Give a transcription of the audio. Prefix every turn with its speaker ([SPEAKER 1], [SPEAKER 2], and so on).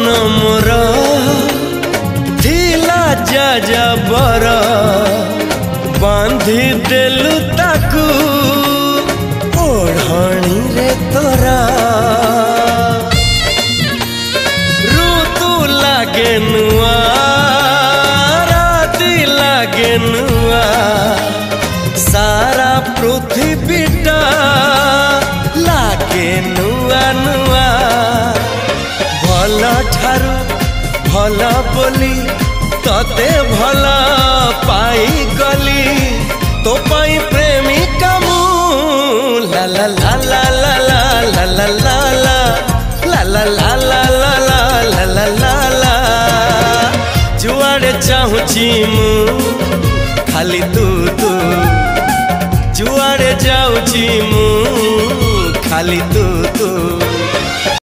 [SPEAKER 1] मोर थिला जा बर बांधी देलु ताकू ओढ़णी रे तोरा ऋतु लागे नुआ राति लागे नुआ सारा पृथ्वीटा लागे नुआ नुआ भल ठारू भल बोली तते भल पाई गली तो पाई प्रेमिका मु ला ला ला ला ला ला ला ला ला ला ला ला ला ला ला ला ला जुआड़े चाहूची मु खाली तू तू जुआड़े जाऊची मु खाली तू तू।